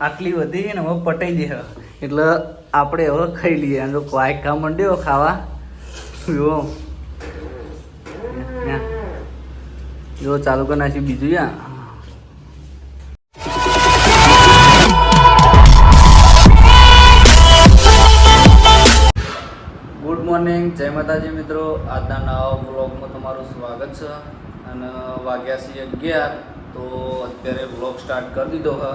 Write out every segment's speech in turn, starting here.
આટલી વધી ને હવે પટાઈ દે એટલે આપણે હવે ખાઈ લઈએ. અને કોઈ કામ માંડ્યો ખાવા જો જો ચાલુ કરી નાખ્યું બીજું યા. ગુડ મોર્નિંગ, જય માતાજી મિત્રો. આજના નવા વ્લોગમાં તમારું સ્વાગત છે. અને વાગ્યા છે 11 તો અત્યારે વ્લોગ સ્ટાર્ટ કરી દીધો હ.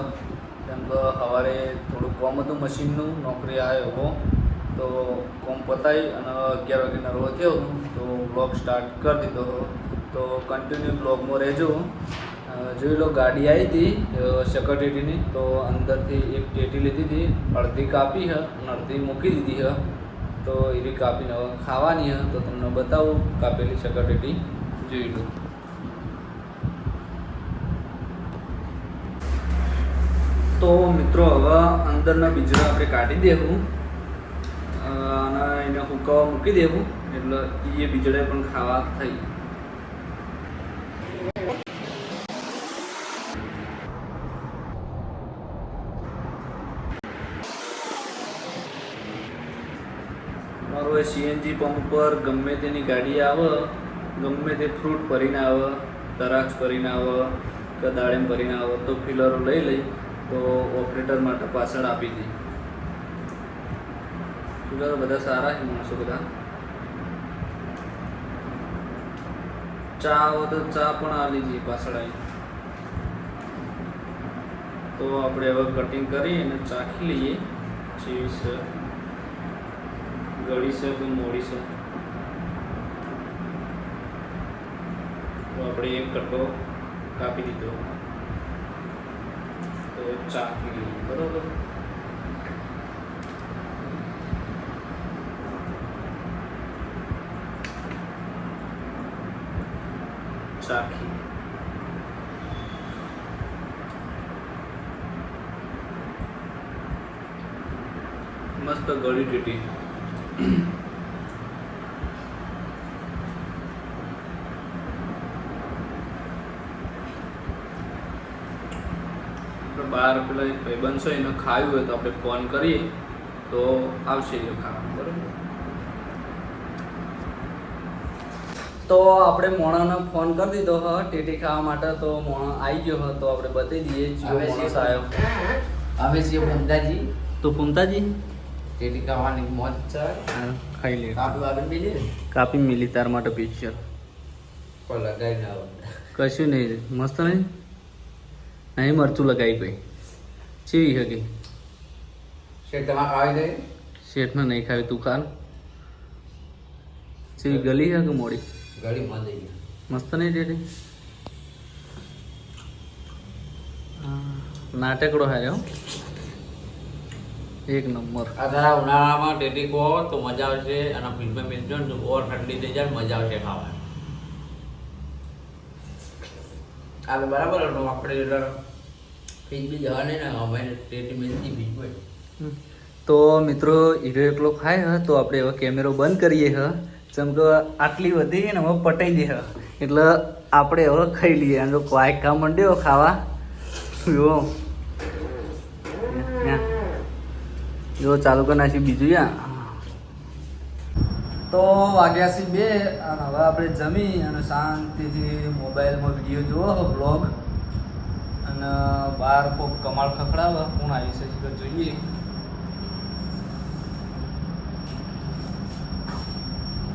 કેમ કે સવારે થોડું કોમ હતું મશીનનું, નોકરી આવ્યો હો તો કોમ પતાવી અને 11 વાગે નરવો થયો તો વ્લોગ સ્ટાર્ટ કરી દીધો હો. તો કન્ટિન્યુ વ્લોગમાં રહેજો. જોઈ લો, ગાડી આવી હતી સેક્રેટરીની, તો અંદરથી એક ટેટી લીધી હતી, અડધી કાપી હ અને અડધી મૂકી દીધી હ. તો એવી કાપીને હવે ખાવાની હ. તો તમને બતાવું કાપેલી સેક્રેટરી, જોઈ લો. તો મિત્રો હવે અંદરના બીજડા આપણે કાઢી દેવું અને એને હુકાવા મૂકી દેવું એટલે એ બીજડા પણ ખાવા થઈ. મારું એ સીએનજી પંપ પર ગમે તેની ગાડી આવે, ગમે તે ફ્રૂટ ભરીને આવે, દ્રાક્ષ ભરીને આવે કે દાડમ ભરીને આવે તો ફિલરો લઈ લઈ તો ઓપરેટર માટે પાછળ આપી દઈ. ફિલરો બધા સારા છે માણસો બધા. ચા આવે તો ચા પણ આપી દઈએ પાછળ આવી. તો આપણે હવે કટિંગ કરી અને ચાખી લઈએ જેવી છે, ગળી છે કે મોડી છે. તો આપણે એક કટો કાપી દીધો તો ચાખી લઈએ. બરોબર, ચાખી મસ્ત ગળી ટેટી. બહાર પેલા ભાઈબંધ છે એને ખાવું હોય તો આપણે ફોન કરીએ તો આવશે એ ખાવા. બરાબર, તો આપણે મોણાને ફોન કરી દીધો હ ટેટી ખાવા માટે. તો મોણા આવી ગયો હ તો આપણે બતાવી દઈએ જીઓ માણસ આવ્યો. અમે છીએ પુમતાજી. તો પુમતાજી ટેટી ખાવાની મોજ છે. ખાઈ લે. કાપી કાપી મિલી તાર માટે પિક્ચર કોઈ લગાઈ ના આવે. કશું નહીં, મસ્ત નહીં. નહીં મરચું લગાવી ભાઈ ચેવી હકી શેઠ તમારે ખાવી દે. શેઠને નહીં ખાવી, તું ખાલ. ચેવી ગલી હે કે મોડી? ગળી માં દઈ મસ્ત નહીં ટેટી. નાટકડો હાર્યો એક નંબર. આ તારા ઉનાળામાં ટેટી ખો તો મજા આવશે અને ફ્રીજમાં મિલજો ને તો ઓર ઠંડી થઈ જાય, મજા આવશે ખાવાની. આ બરાબર હતું આપણે ફ્રીજ બી જવા નહીં ને અમે ટેટી મિલતી બીજું. તો મિત્રો હીરો એકલો ખાય હ તો આપણે હવે કેમેરો બંધ કરીએ હ. જેમ કે આટલી વધી ને હવે પટાઈ દે હ એટલે આપણે હવે ખાઈ લઈએ. અને કોઈ કામ માંડ્યો ખાવા જો જો ચાલુ કરી નાખ્યું બીજું યા. તો વાગ્યા છે 2 અને હવે આપણે જમી અને શાંતિથી મોબાઈલમાં વિડીયો જોવો બ્લોગ. અને બહાર કોઈ કમાળ ખખડાવે કોણ આવી છે તો જોઈએ.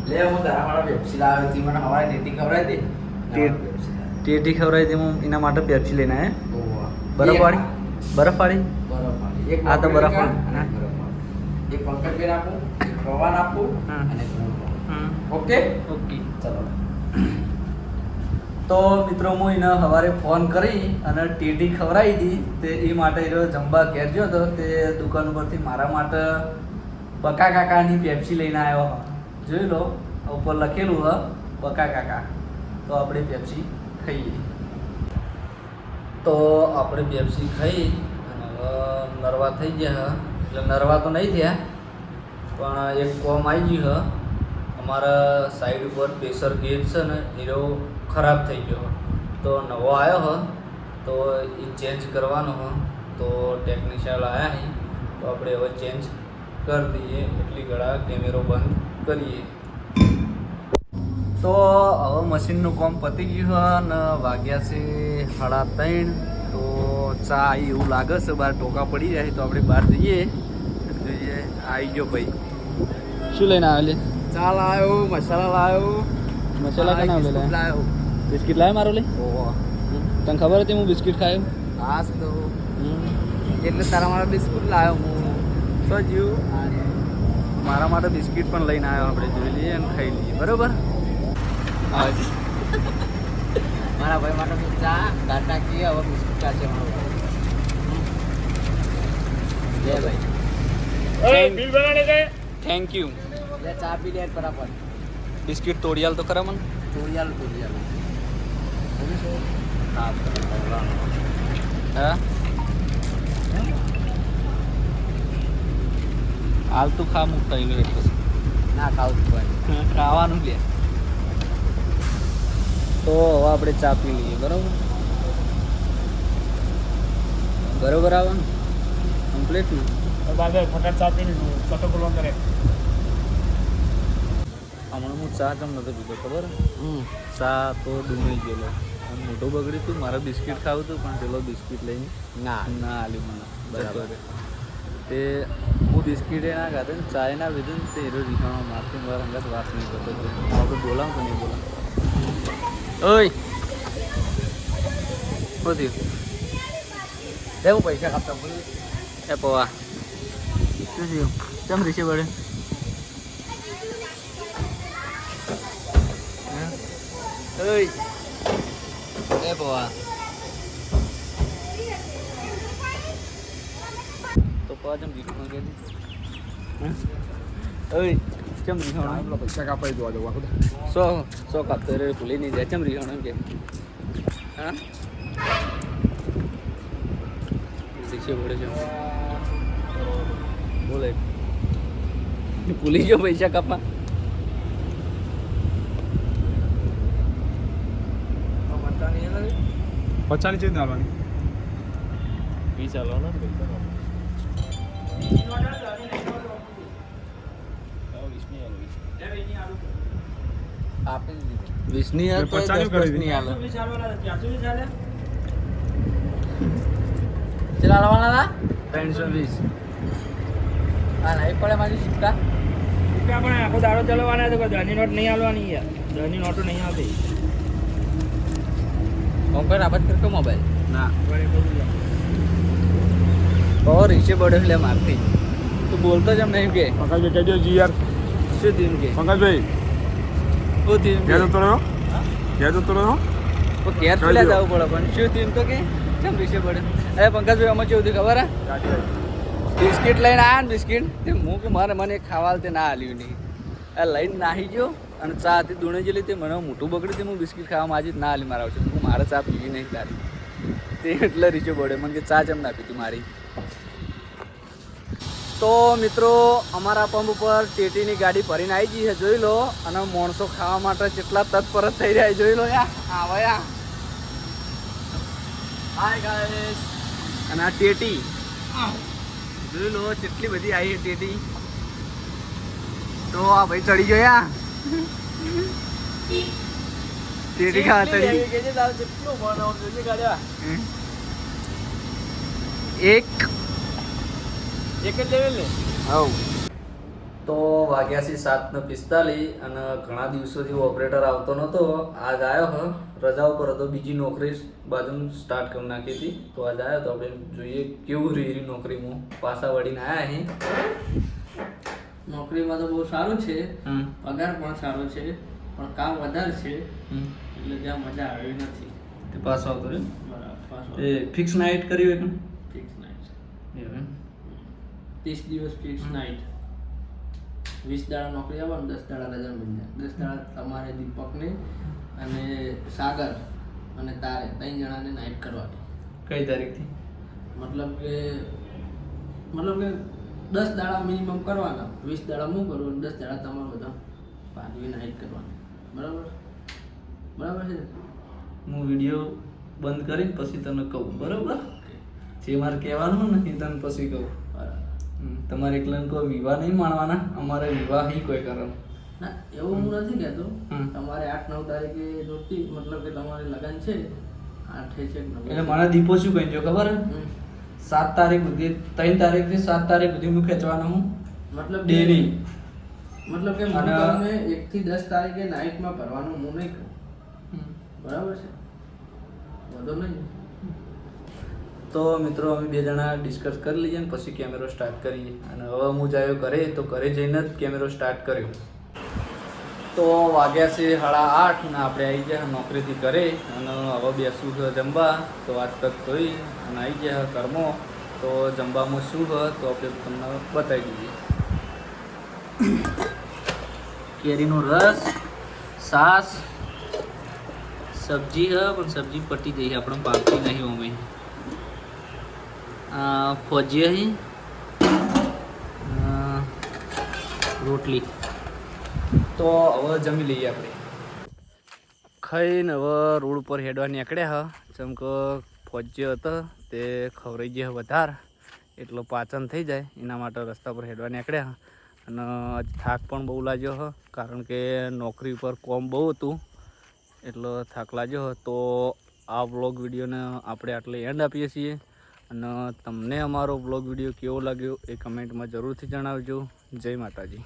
લે હું તારા મારા પેપ્સી લાવે હતી, મને હવારે ટેટી ખવડાવી દે. ટેટી ખવડાવી દે. હું એના માટે પેપ્સી લઈને આવ્યા. બરફવાળી બરફવાળી એક આ તો બરફ. એક પંકજ બેન આપું, એક પવન આપું અને ઓકે ઓકે ચલો. તો મિત્રો હું એને સવારે ફોન કરી અને ટેટી ખવડાવી હતી. તે એ માટે એ જમવા ઘેર ગયો હતો. તે દુકાન ઉપરથી મારા માટે બકા કાકાની પેપ્સી લઈને આવ્યો. જોઈ લો, ઉપર લખેલું હ બકા કાકા. તો આપણે પેપ્સી ખાઈએ. તો આપણે પેપ્સી ખાઈ અને હવે નરવા થઈ ગયા. એટલે નરવા તો નહીં થયા પણ એક કોમ આવી ગયું હ. અમારા સાઈડ ઉપર પ્રેશર ગેજ છે ને એનો ખરાબ થઈ ગયો તો નવો આવ્યો હ તો એ ચેન્જ કરવાનો હ. તો ટેકનિશિયન આવ્યા અહીં તો આપણે હવે ચેન્જ કરી દઈએ એટલી ઘડા કેમેરો બંધ કરીએ. તો હવે મશીનનું કામ પતી ગયું છે અને વાગ્યા છે 3:30. તો ચા આવી એવું લાગે છે, બહાર ટોકા પડી જાય તો આપણે બહાર જઈએ જોઈએ. આવી ગયો ભાઈ, શું લઈને આવેલી? ચા લાવ્યો, મસાલા લાવ્યો, મસાલા કેના લાવ્યો. બિસ્કિટ લાવ્યો મારો લઈ? ઓહો, તને ખબર હતી હું બિસ્કિટ ખાયો? હાસ તો એટલે તારા મારા બિસ્કુટ લાવ્યો હું. તો જીવ મારા માટે બિસ્કિટ પણ લઈને આવ્યો, આપણે જોઈ લઈએ અને ખાઈ લઈએ. બરોબર? હા. મારા ભાઈ માટે તો ચા ટાટા કી હવે બિસ્કુટ છે મારો લે ભાઈ. Thank you. લે ચા પી લે બરાબર. બિસ્કિટ તોડિયાલ તો ખરા મને? તોડિયાલ હા. હા હાલ તું ખા મુક થઈને એટલે ના ખાવું ભાઈ. ખાવાનું લે. તો હવે આપણે ચા પી લઈએ. બરોબર? બરોબર આવે ને કમ્પ્લીટ ને? હમણાં હું ચા કેમ નતો પીધો ખબર? ચા તો ડૂબાઈ ગયેલો અને મોઢું બગડ્યું હતું. મારે બિસ્કિટ ખાવું હતું પણ પેલો બિસ્કિટ લઈને ના ના આલ્યું મને. બરાબર. તે હું બિસ્કિટે ના ખાતે ને ચાય ના પીધું ને તે હીરો રીખાણો મારતી મારા અંગાત વાત નહીં કરતો. આપણે બોલાવ તો નહીં બોલાવ. ઓય શું થયું? લે હું પૈસા કાપતા બોલ. એ પવા શું થયું? કેમ રીસે પડે? ઓય એ પવા તો પવા જેમ રીખાણો કે ઓય કેમ રીખાણો? પૈસા કાપાઈ દો દો સો કાપતો રે ભૂલી નહીં જાય. ચમ રીખાણો એમ કે? હા રીસે પડે છે બોલે ભૂલી ગયો પૈસા કાપવા. પચાની ચેજ નાલવાની 20 આલવાનો આપી દીધી. 20 ની હાલ તો 50 10 કરી ની હાલ. ચલા લાવવાના હતા? 320 હા નહીં પડે મારી સિક્કા. પણ આખો દાડો ચલાવવાના તો દરની નોટ નહીં આવવાની યાર. દરની નોટો નહીં આવતી. કોમ્પ્યુટર આબાદ કરતો મોબાઈલ. ના વળે બધું બહુ રીસે પડે એટલે મારથી તું બોલતો જ એમ નહીં કે પંકજભાઈ કહી દો જી યાર. શું થયું કે પંકજભાઈ શું થયું ક્યાં જતો રહ્યો? ક્યાં જતો રહ્યો? તો ઘેર પેલા જવું પડે પણ શું થયું તો કે કેમ રીસે પડે? અરે પંકજભાઈ અમે કેવું થયું ખબર હે? બિસ્કિટ લઈને આવ્યા ને બિસ્કિટ તે હું કે મારે મને ખાવા તે ના હાલ્યું નહીં. આ લઈને નાહી ગયો અને ચા હતી દૂણે જેલી તે મને મોટું બગડ્યું તે હું બિસ્કિટ ખાવામાં આજે જ ના હાલી મારા આવશે. હું મારે ચા પીવી નહીં તારી તે એટલે રીચો પડે મને કે ચા જેમ ના પીતી મારી. તો મિત્રો અમારા પંપ ઉપર ટેટીની ગાડી ભરીને આવી ગઈ છે જોઈ લો. અને માણસો ખાવા માટે કેટલા તત્પર થઈ રહ્યા જોઈ લો. યા આવો યા હાય ગાઈસ. અને આ ટેટી જોઈ લો કેટલી બધી આવી છે ટેટી. તો આ ભાઈ ચડી ગયો યા ટેટી ખા ચડી એક એક જ લેવલ ને. હવ તો વાગ્યા છે 7:45 અને ઘણા દિવસોથી ઓપરેટર આવતો નહોતો. આજ આવ્યો હ રજા ઉપર હતો, બીજી નોકરી બાજુ સ્ટાર્ટ કરી નાખી હતી. તો આજ આવ્યો તો આપણે જોઈએ કેવું રહી નોકરીમાં. પાછા વળીને આવ્યા અહીં. નોકરીમાં તો બહુ સારું છે, હમ પગાર પણ સારો છે, પણ કામ વધારે છે એટલે જ્યાં મજા આવી નથી. તે પાછો આવતો રહ્યો. બરાબર. એ ફિક્સ નાઇટ કર્યું એક ફિક્સ નાઇટ એવું 30 દિવસ ફિક્સ નાઇટ. 20 દાડા નોકરી આવે ને 10 દાડા રજા મળી જાય. 10 દાડા તમારે દીપકને અને સાગર અને તારે 3 જણાને નાઇટ કરવાની. કઈ તારીખથી? મતલબ કે 10 દાડા મિનિમમ કરવાના. 20 દાડા હું કરું અને 10 દાડા તમારે બધા પાછવી નાઇટ કરવાની. બરાબર બરાબર છે. હું વિડીયો બંધ કરીને પછી તને કહું. બરોબર? જે મારે કહેવાનું ને એ તને પછી કહું. તમારે એકલા કોઈ વિવાહ નહીં માણવાના, અમારે વિવાહ હી કોઈ કરવાનું. ના એવું હું નથી કહેતો. હમ. તમારે 8-9 તારીખે જોતી મતલબ કે તમારે લગન છે 8 છે કે 9 એટલે મને દીપો શું કહી ગયો ખબર હે? 7 તારીખ સુધી 3 તારીખથી 7 તારીખ સુધી હું ખેંચવાનો હું મતલબ ડેલી. મતલબ કે અને- મને 1 થી 10 તારીખે નાઇટમાં ભરવાનું હું નહીં કહું. બરાબર છે, વધુ નહીં. તો મિત્રો અમે બે જણા ડિસ્કસ કરી લઈએ ને પછી કેમેરો સ્ટાર્ટ કરીએ. અને હવે હું જાયો ઘરે, તો ઘરે જઈને જ કેમેરો સ્ટાર્ટ કર્યો. તો વાગ્યા છે 8:30 ને આપણે આવી ગયા નોકરીથી ઘરે. અને હવે બેસવું છે જમવા. તો વાત તક ધોઈ અને આવી ગયા કર્મો. તો જમવામાં શું હોય તો આપણે તમને બતાવી દઈએ. કેરીનો રસ, છાશ, સબ્જી હ પણ સબ્જી પટી જઈ આપણે પાકતી નહીં અમે. ફોજીયા રોટલી. તો હવે જમી લઈએ આપણે. ખાઈને હવે રોડ ઉપર હેડવા નીકળ્યા હ. જેમ કે ફોજીયો હતો તે ખવરાઈ ગયા વધારે, એટલો પાચન થઈ જાય એના માટે રસ્તા પર હેડવા નીકળ્યા. અને થાક પણ બહુ લાગ્યો હ, કારણ કે નોકરી ઉપર કોમ બહુ હતું એટલો થાક લાગ્યો હ. તો આ વ્લોગ વિડીયોને આપણે આટલે એન્ડ આપીએ છીએ. અને તમને અમારો વ્લોગ વિડીયો કેવો લાગ્યો એ કમેન્ટમાં જરૂરથી જણાવજો. જય માતાજી.